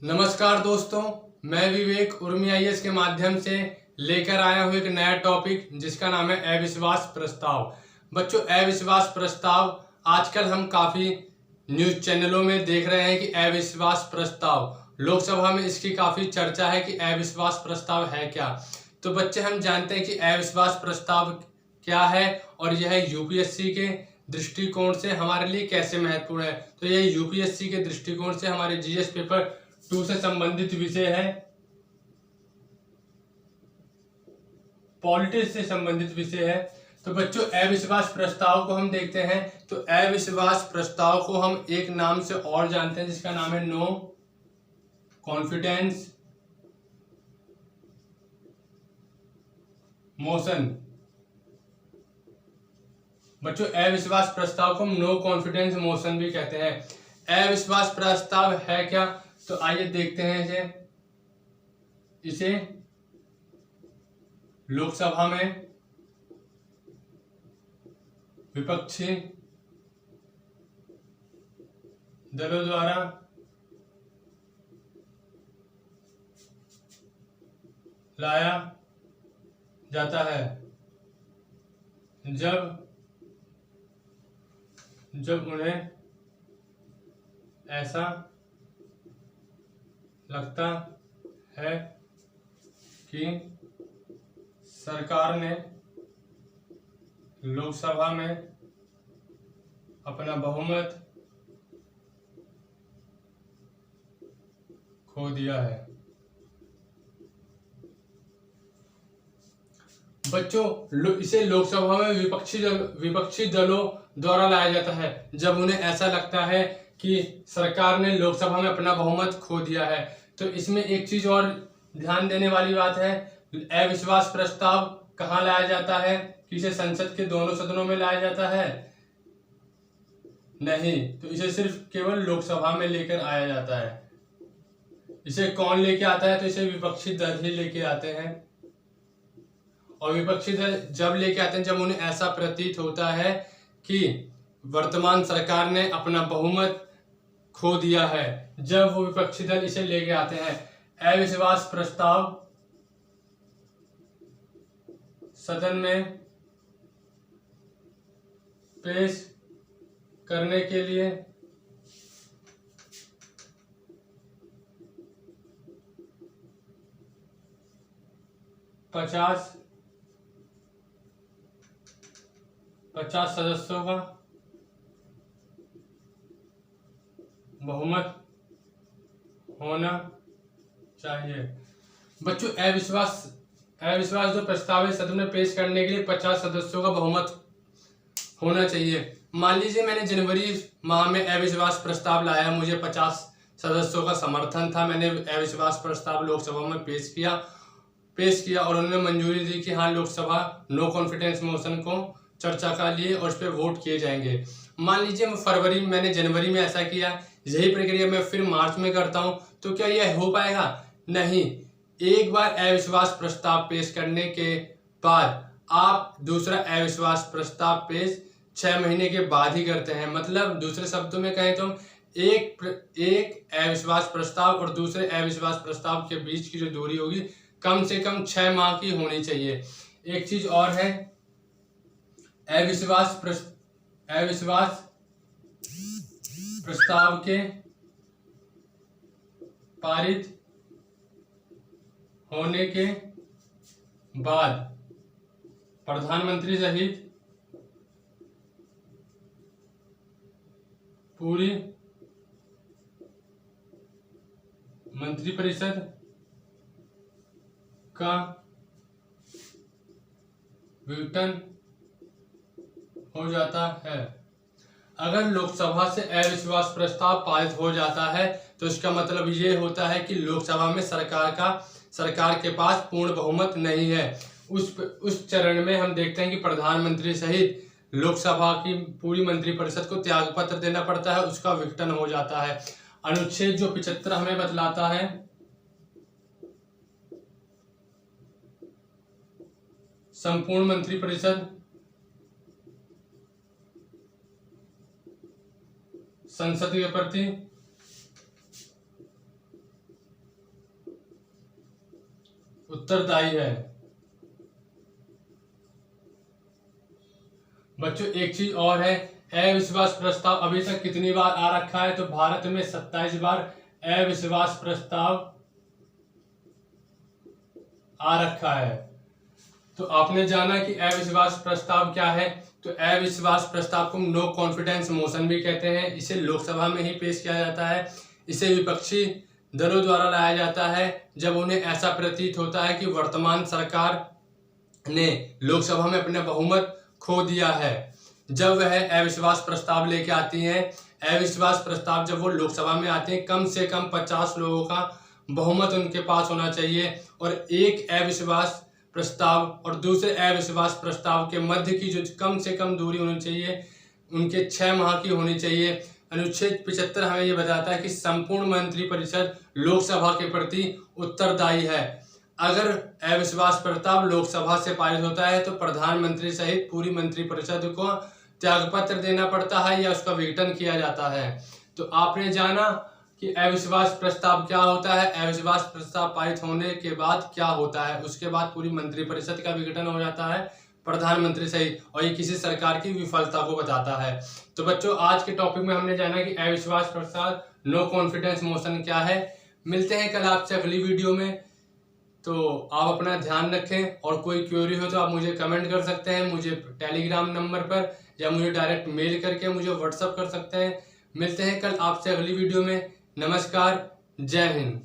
नमस्कार दोस्तों, मैं विवेक उर्मी आईएएस के माध्यम से लेकर आया हूँ एक नया टॉपिक जिसका नाम है अविश्वास प्रस्ताव। बच्चों, अविश्वास प्रस्ताव आजकल हम काफ़ी न्यूज़ चैनलों में देख रहे हैं कि अविश्वास प्रस्ताव, लोकसभा में इसकी काफ़ी चर्चा है कि अविश्वास प्रस्ताव है क्या। तो बच्चे, हम जानते हैं कि अविश्वास प्रस्ताव क्या है और यह यूपीएससी के दृष्टिकोण से हमारे लिए कैसे महत्वपूर्ण है। तो यह यूपीएससी के दृष्टिकोण से हमारे जीएस पेपर 2 से संबंधित विषय है, पॉलिटिक्स से संबंधित विषय है। तो बच्चों, अविश्वास प्रस्ताव को हम देखते हैं। तो अविश्वास प्रस्ताव को हम एक नाम से और जानते हैं जिसका नाम है नो कॉन्फिडेंस मोशन। बच्चों, अविश्वास प्रस्ताव को हम नो कॉन्फिडेंस मोशन भी कहते हैं। अविश्वास प्रस्ताव है क्या, तो आइए देखते हैं इसे लोकसभा में विपक्षी दलों द्वारा लाया जाता है जब उन्हें ऐसा लगता है कि सरकार ने लोकसभा में अपना बहुमत खो दिया है। बच्चों, इसे लोकसभा में विपक्षी दलों द्वारा लाया जाता है जब उन्हें ऐसा लगता है कि सरकार ने लोकसभा में अपना बहुमत खो दिया है। तो इसमें एक चीज और ध्यान देने वाली बात है, अविश्वास प्रस्ताव कहाँ लाया जाता है? कि इसे संसद के दोनों सदनों में लाया जाता है? नहीं, तो इसे सिर्फ केवल लोकसभा में लेकर आया जाता है। इसे कौन लेके आता है? तो इसे विपक्षी दल ही लेके आते हैं। और विपक्षी दल जब लेके आते हैं जब उन्हें ऐसा प्रतीत होता है कि वर्तमान सरकार ने अपना बहुमत खो दिया है, जब वो विपक्षी दल इसे लेके आते हैं। अविश्वास प्रस्ताव सदन में पेश करने के लिए 50 सदस्यों का बहुमत होना चाहिए। बच्चों, अविश्वास जो प्रस्ताव है सदन में पेश करने के लिए 50 सदस्यों का बहुमत होना चाहिए। मान लीजिए मैंने जनवरी माह में अविश्वास प्रस्ताव लाया, मुझे 50 सदस्यों का समर्थन था, मैंने अविश्वास प्रस्ताव लोकसभा में पेश किया और उन्होंने मंजूरी दी कि हाँ, लोकसभा नो कॉन्फिडेंस मोशन को चर्चा का लिए और उस पर वोट किए जाएंगे। मान लीजिए मैंने जनवरी में ऐसा किया, यही प्रक्रिया मैं फिर मार्च में करता हूं, तो क्या यह हो पाएगा? नहीं। एक बार अविश्वास प्रस्ताव पेश करने के बाद आप दूसरा अविश्वास प्रस्ताव पेश 6 महीने के बाद ही करते हैं। मतलब दूसरे शब्दों में कहें तो एक अविश्वास प्रस्ताव और दूसरे अविश्वास प्रस्ताव के बीच की जो दूरी होगी कम से कम 6 माह की होनी चाहिए। एक चीज और है, अविश्वास प्रस्ताव के पारित होने के बाद प्रधानमंत्री सहित पूरी मंत्रिपरिषद का विघटन हो जाता है। अगर लोकसभा से अविश्वास प्रस्ताव पारित हो जाता है तो इसका मतलब ये होता है कि लोकसभा में सरकार के पास पूर्ण बहुमत नहीं है। उस चरण में हम देखते हैं कि प्रधानमंत्री सहित लोकसभा की पूरी मंत्रिपरिषद को त्यागपत्र देना पड़ता है, उसका विघटन हो जाता है। अनुच्छेद जो 75 हमें बतलाता है संपूर्ण मंत्रिपरिषद संसद के प्रति उत्तरदायी है। बच्चों एक चीज और है, अविश्वास प्रस्ताव अभी तक कितनी बार आ रखा है, तो भारत में 27 बार अविश्वास प्रस्ताव आ रखा है। तो आपने जाना कि अविश्वास प्रस्ताव क्या है। तो अविश्वास प्रस्ताव को नो कॉन्फिडेंस मोशन भी कहते हैं। इसे लोकसभा में ही पेश किया जाता है। इसे विपक्षी दलों द्वारा लाया जाता है जब उन्हें ऐसा प्रतीत होता है कि वर्तमान सरकार ने लोकसभा में अपना बहुमत खो दिया है। जब वह अविश्वास प्रस्ताव लेके आती हैं, अविश्वास प्रस्ताव जब वो लोकसभा में आते हैं, कम से कम 50 लोगों का बहुमत उनके पास होना चाहिए और एक अविश्वास प्रस्ताव और दूसरे अविश्वास प्रस्ताव के मध्य की जो कम से कम दूरी होनी चाहिए उनके 6 माह की होनी चाहिए। अनुच्छेद 75 हमें ये बताता है कि संपूर्ण मंत्रिपरिषद लोकसभा के प्रति उत्तरदायी है। अगर अविश्वास प्रस्ताव लोकसभा से पारित होता है तो प्रधानमंत्री सहित पूरी मंत्रिपरिषद को त्यागपत्र देना पड़ता है या उसका विघटन किया जाता है। तो आपने जाना कि अविश्वास प्रस्ताव क्या होता है, अविश्वास प्रस्ताव पारित होने के बाद क्या होता है, उसके बाद पूरी मंत्रिपरिषद का विघटन हो जाता है प्रधानमंत्री सहित, और ये किसी सरकार की विफलता को बताता है। तो बच्चों आज के टॉपिक में हमने जाना कि अविश्वास प्रस्ताव नो कॉन्फिडेंस मोशन क्या है। मिलते हैं कल आपसे अगली वीडियो में। तो आप अपना ध्यान रखें और कोई क्वेरी हो तो आप मुझे कमेंट कर सकते हैं, मुझे टेलीग्राम नंबर पर या मुझे डायरेक्ट मेल करके मुझे व्हाट्सअप कर सकते हैं। मिलते हैं कल आपसे अगली वीडियो में। नमस्कार, जय हिंद।